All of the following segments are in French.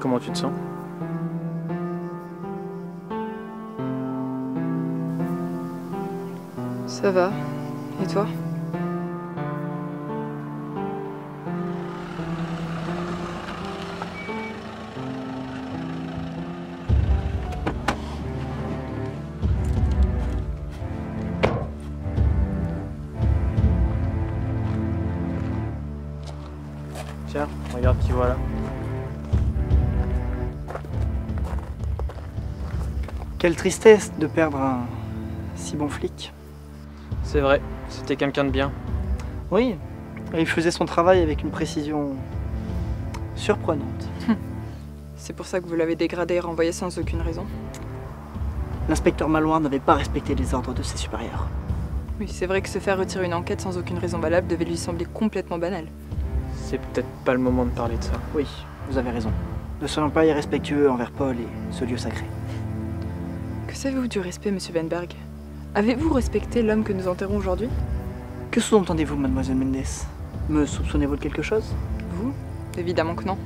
Comment tu te sens? Ça va. Et toi? Tiens, regarde qui voilà. Quelle tristesse de perdre un si bon flic. C'est vrai, c'était quelqu'un de bien. Oui, et il faisait son travail avec une précision surprenante. C'est pour ça que vous l'avez dégradé et renvoyé sans aucune raison. L'inspecteur Malouin n'avait pas respecté les ordres de ses supérieurs. Oui, c'est vrai que se faire retirer une enquête sans aucune raison valable devait lui sembler complètement banal. C'est peut-être pas le moment de parler de ça. Oui, vous avez raison. Ne soyons pas irrespectueux envers Paul et ce lieu sacré. Que savez-vous du respect, monsieur Wenberg? Avez-vous respecté l'homme que nous enterrons aujourd'hui? Que sous-entendez-vous, mademoiselle Mendes? Me soupçonnez-vous de quelque chose? Vous? Évidemment que non.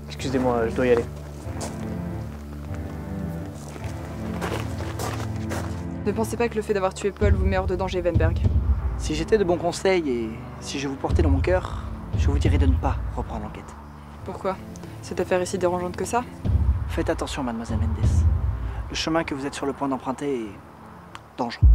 Excusez-moi, je dois y aller. Ne pensez pas que le fait d'avoir tué Paul vous met hors de danger, Wenberg. Si j'étais de bons conseils et si je vous portais dans mon cœur, je vous dirais de ne pas reprendre l'enquête. Pourquoi? Cette affaire est si dérangeante que ça? Faites attention, mademoiselle Mendes. Le chemin que vous êtes sur le point d'emprunter est dangereux.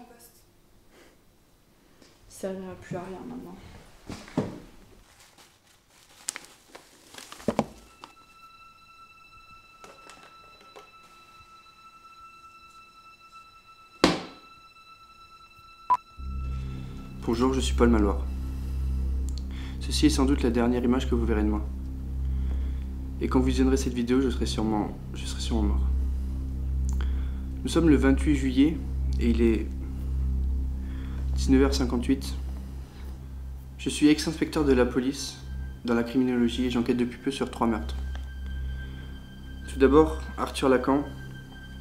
mon poste. Il servira plus à rien maintenant. Bonjour, je suis Paul Maloir. Ceci est sans doute la dernière image que vous verrez de moi. Et quand vous visionnerez cette vidéo, je serai sûrement mort. Nous sommes le 28 juillet et il est 19h58. Je suis ex-inspecteur de la police dans la criminologie et j'enquête depuis peu sur 3 meurtres. Tout d'abord, Arthur Lacan,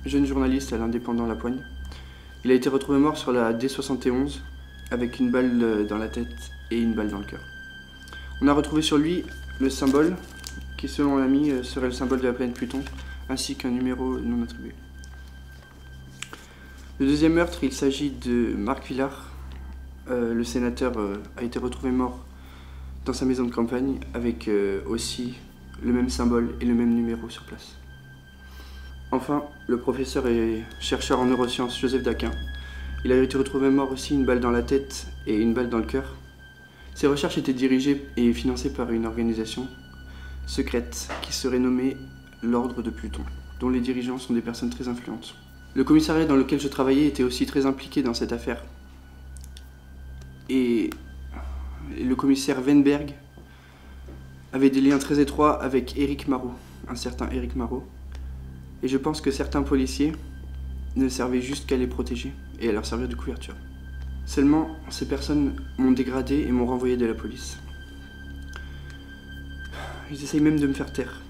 jeune journaliste à l'Indépendant La Poigne. Il a été retrouvé mort sur la D71 avec une balle dans la tête et une balle dans le cœur. On a retrouvé sur lui le symbole qui, selon l'ami, serait le symbole de la planète Pluton, ainsi qu'un numéro non attribué. Le deuxième meurtre, il s'agit de Marc Villard. Le sénateur a été retrouvé mort dans sa maison de campagne avec aussi le même symbole et le même numéro sur place. Enfin, le professeur et chercheur en neurosciences Joseph Daquin. Il a été retrouvé mort aussi, une balle dans la tête et une balle dans le cœur. Ses recherches étaient dirigées et financées par une organisation secrète qui serait nommée l'Ordre de Pluton, dont les dirigeants sont des personnes très influentes. Le commissariat dans lequel je travaillais était aussi très impliqué dans cette affaire. Et le commissaire Weinberg avait des liens très étroits avec Éric Marot, un certain Éric Marot. Et je pense que certains policiers ne servaient juste qu'à les protéger et à leur servir de couverture. Seulement, ces personnes m'ont dégradé et m'ont renvoyé de la police. Ils essayent même de me faire taire.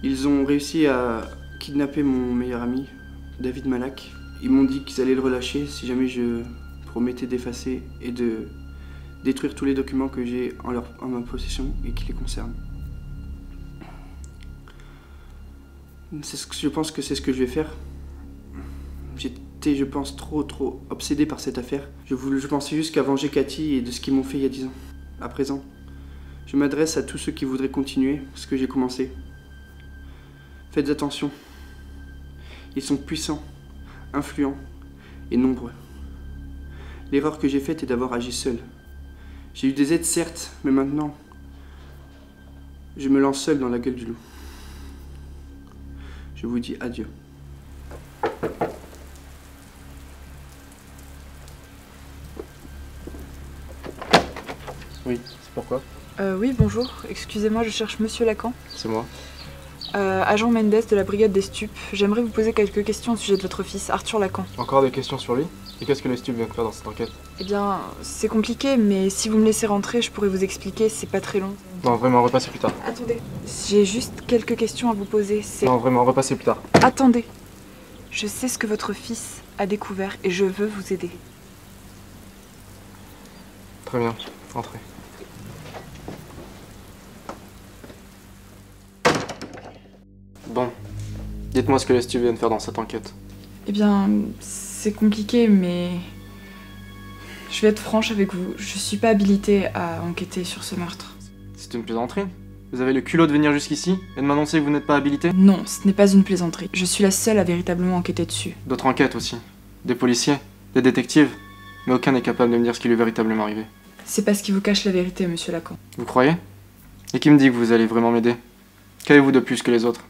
Ils ont réussi à kidnapper mon meilleur ami, David Malak. Ils m'ont dit qu'ils allaient le relâcher si jamais je promettais d'effacer et de détruire tous les documents que j'ai en ma possession et qui les concernent. Je pense que c'est ce que je vais faire. J'étais, je pense, trop obsédé par cette affaire. Je pensais juste qu'à venger Cathy et de ce qu'ils m'ont fait il y a 10 ans. À présent, je m'adresse à tous ceux qui voudraient continuer ce que j'ai commencé. Faites attention. Ils sont puissants, influents et nombreux. L'erreur que j'ai faite est d'avoir agi seul. J'ai eu des aides, certes, mais maintenant, je me lance seul dans la gueule du loup. Je vous dis adieu. Oui, c'est pourquoi? Oui, bonjour. Excusez-moi, je cherche Monsieur Lacan. C'est moi. Agent Mendes de la brigade des stupes. J'aimerais vous poser quelques questions au sujet de votre fils, Arthur Lacan. Encore des questions sur lui? Et qu'est-ce que les stupes viennent faire dans cette enquête? Eh bien, c'est compliqué, mais si vous me laissez rentrer, je pourrais vous expliquer, c'est pas très long. Non, vraiment, repassez plus tard. Attendez, j'ai juste quelques questions à vous poser, Non, vraiment, repassez plus tard. Attendez. Je sais ce que votre fils a découvert et je veux vous aider. Très bien, entrez. Bon, dites-moi ce que les stupes viennent faire dans cette enquête. Eh bien, c'est compliqué, mais... Je vais être franche avec vous, je suis pas habilitée à enquêter sur ce meurtre. C'est une plaisanterie? Vous avez le culot de venir jusqu'ici et de m'annoncer que vous n'êtes pas habilité? Non, ce n'est pas une plaisanterie. Je suis la seule à véritablement enquêter dessus. D'autres enquêtes aussi. Des policiers, des détectives, mais aucun n'est capable de me dire ce qui lui est véritablement arrivé. C'est parce qu'il vous cache la vérité, Monsieur Lacan. Vous croyez? Et qui me dit que vous allez vraiment m'aider? Qu'avez-vous de plus que les autres?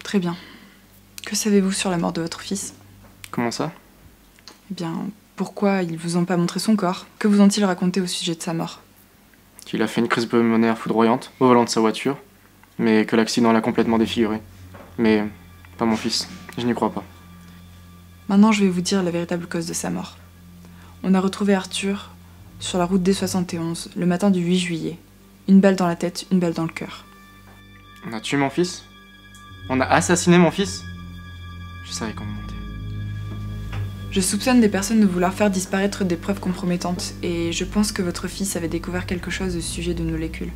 Très bien. Que savez-vous sur la mort de votre fils? Comment ça? Eh bien, pourquoi ils vous ont pas montré son corps? Que vous ont-ils raconté au sujet de sa mort? Qu'il a fait une crise pulmonaire foudroyante au volant de sa voiture, mais que l'accident l'a complètement défiguré. Mais pas mon fils, je n'y crois pas. Maintenant, je vais vous dire la véritable cause de sa mort. On a retrouvé Arthur sur la route D71 le matin du 8 juillet. Une balle dans la tête, une balle dans le cœur. On a tué mon fils? On a assassiné mon fils? Je savais qu'on me mentait. Je soupçonne des personnes de vouloir faire disparaître des preuves compromettantes et je pense que votre fils avait découvert quelque chose au sujet de nos molécules.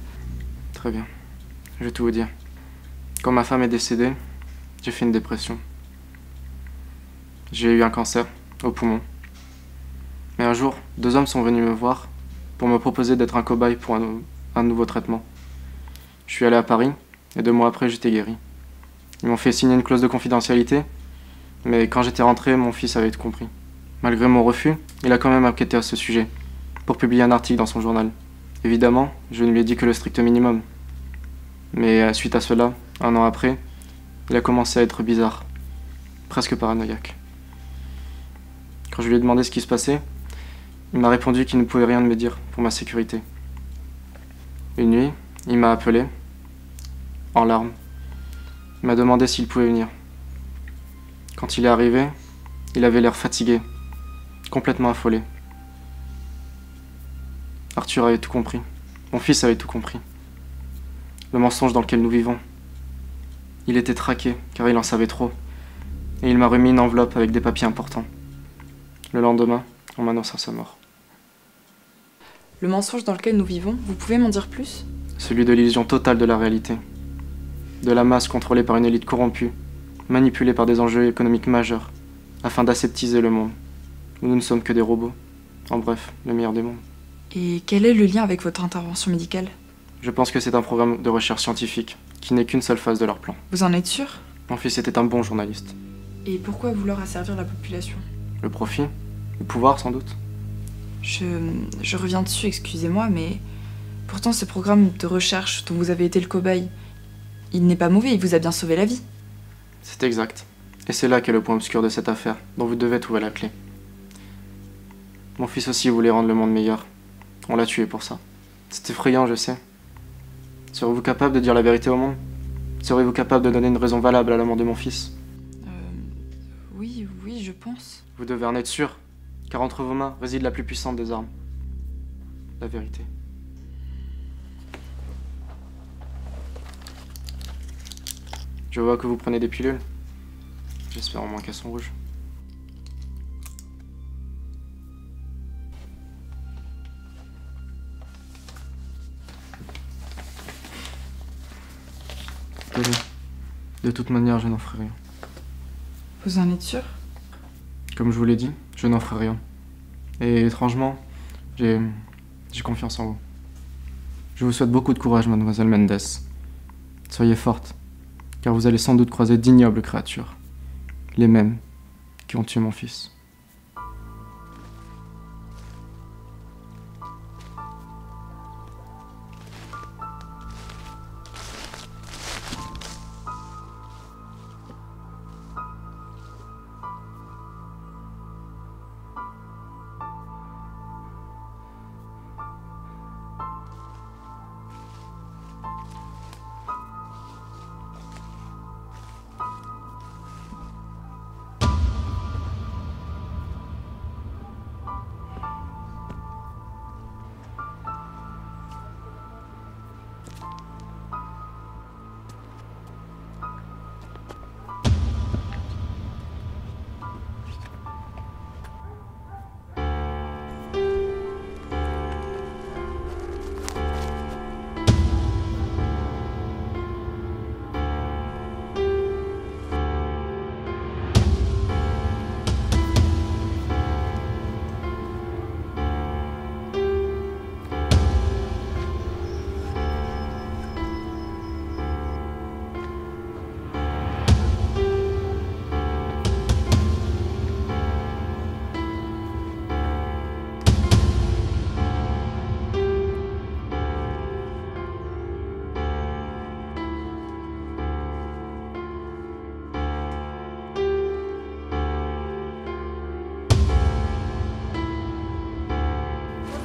Très bien. Je vais tout vous dire. Quand ma femme est décédée, j'ai fait une dépression. J'ai eu un cancer au poumon. Mais un jour, 2 hommes sont venus me voir pour me proposer d'être un cobaye pour un nouveau traitement. Je suis allé à Paris et 2 mois après, j'étais guéri. Ils m'ont fait signer une clause de confidentialité, mais quand j'étais rentré, mon fils avait tout compris. Malgré mon refus, il a quand même enquêté à ce sujet, pour publier un article dans son journal. Évidemment, je ne lui ai dit que le strict minimum. Mais suite à cela, 1 an après, il a commencé à être bizarre, presque paranoïaque. Quand je lui ai demandé ce qui se passait, il m'a répondu qu'il ne pouvait rien me dire pour ma sécurité. Une nuit, il m'a appelé, en larmes. Il m'a demandé s'il pouvait venir. Quand il est arrivé, il avait l'air fatigué, complètement affolé. Arthur avait tout compris. Mon fils avait tout compris. Le mensonge dans lequel nous vivons. Il était traqué, car il en savait trop. Et il m'a remis une enveloppe avec des papiers importants. Le lendemain, on m'annonça sa mort. Le mensonge dans lequel nous vivons, vous pouvez m'en dire plus? Celui de l'illusion totale de la réalité. De la masse contrôlée par une élite corrompue, manipulée par des enjeux économiques majeurs, afin d'aseptiser le monde. Nous ne sommes que des robots. En bref, le meilleur des mondes. Et quel est le lien avec votre intervention médicale? Je pense que c'est un programme de recherche scientifique, qui n'est qu'une seule phase de leur plan. Vous en êtes sûr? Mon fils était un bon journaliste. Et pourquoi vouloir asservir la population? Le profit, le pouvoir sans doute. Je reviens dessus, excusez-moi, mais pourtant ce programme de recherche dont vous avez été le cobaye, il n'est pas mauvais, il vous a bien sauvé la vie. C'est exact. Et c'est là qu'est le point obscur de cette affaire, dont vous devez trouver la clé. Mon fils aussi voulait rendre le monde meilleur. On l'a tué pour ça. C'est effrayant, je sais. Serez-vous capable de dire la vérité au monde? Serez-vous capable de donner une raison valable à la mort de mon fils? Oui, je pense. Vous devez en être sûr, car entre vos mains réside la plus puissante des armes. La vérité. Je vois que vous prenez des pilules. J'espère au moins qu'elles sont rouges. Tenez. De toute manière, je n'en ferai rien. Vous en êtes sûr? Comme je vous l'ai dit, je n'en ferai rien. Et étrangement, j'ai confiance en vous. Je vous souhaite beaucoup de courage, mademoiselle Mendes. Soyez forte, car vous allez sans doute croiser d'ignobles créatures. Les mêmes qui ont tué mon fils.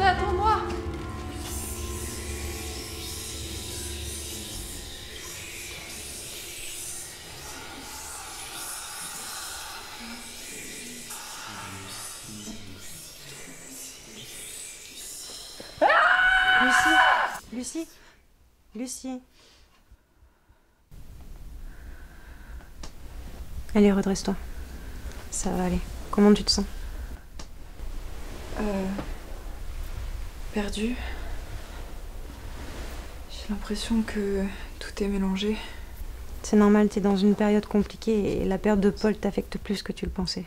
Attends-moi! Lucie. Allez, redresse-toi. Ça va aller. Comment tu te sens? Perdue. J'ai l'impression que tout est mélangé. C'est normal, t'es dans une période compliquée et la perte de Paul t'affecte plus que tu le pensais.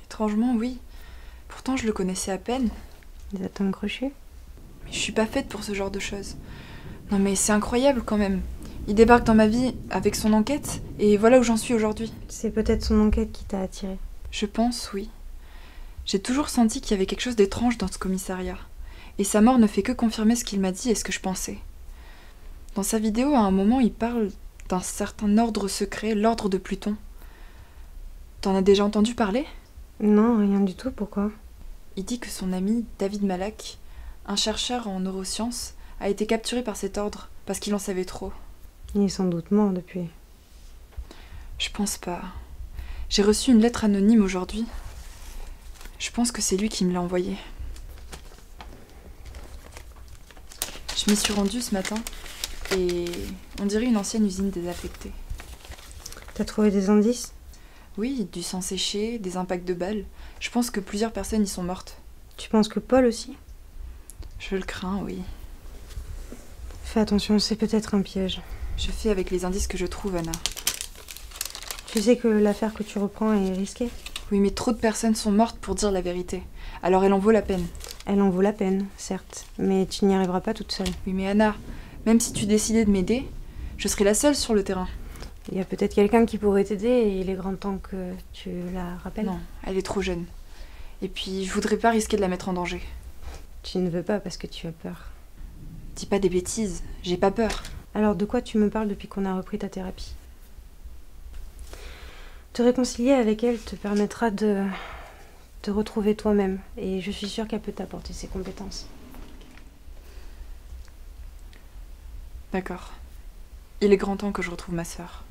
Étrangement, oui. Pourtant, je le connaissais à peine. Des atomes crochus? Mais je suis pas faite pour ce genre de choses. Non mais c'est incroyable quand même. Il débarque dans ma vie avec son enquête, et voilà où j'en suis aujourd'hui. C'est peut-être son enquête qui t'a attiré. Je pense, oui. J'ai toujours senti qu'il y avait quelque chose d'étrange dans ce commissariat. Et sa mort ne fait que confirmer ce qu'il m'a dit et ce que je pensais. Dans sa vidéo, à un moment, il parle d'un certain ordre secret, l'ordre de Pluton. T'en as déjà entendu parler ? Non, rien du tout, pourquoi? Il dit que son ami, David Malak, un chercheur en neurosciences, a été capturé par cet ordre, parce qu'il en savait trop. Il est sans doute mort depuis. Je pense pas. J'ai reçu une lettre anonyme aujourd'hui. Je pense que c'est lui qui me l'a envoyée. Je m'y suis rendue ce matin, et on dirait une ancienne usine désaffectée. T'as trouvé des indices? Oui, du sang séché, des impacts de balles. Je pense que plusieurs personnes y sont mortes. Tu penses que Paul aussi? Je le crains, oui. Fais attention, c'est peut-être un piège. Je fais avec les indices que je trouve, Anna. Tu sais que l'affaire que tu reprends est risquée? Oui, mais trop de personnes sont mortes pour dire la vérité. Alors elle en vaut la peine. Elle en vaut la peine, certes, mais tu n'y arriveras pas toute seule. Oui, mais Anna, même si tu décidais de m'aider, je serais la seule sur le terrain. Il y a peut-être quelqu'un qui pourrait t'aider et il est grand temps que tu la rappelles. Non, elle est trop jeune. Et puis, je voudrais pas risquer de la mettre en danger. Tu ne veux pas parce que tu as peur. Dis pas des bêtises, j'ai pas peur. Alors de quoi tu me parles depuis qu'on a repris ta thérapie? Te réconcilier avec elle te permettra de te retrouver toi-même et je suis sûre qu'elle peut t'apporter ses compétences. D'accord. Il est grand temps que je retrouve ma sœur.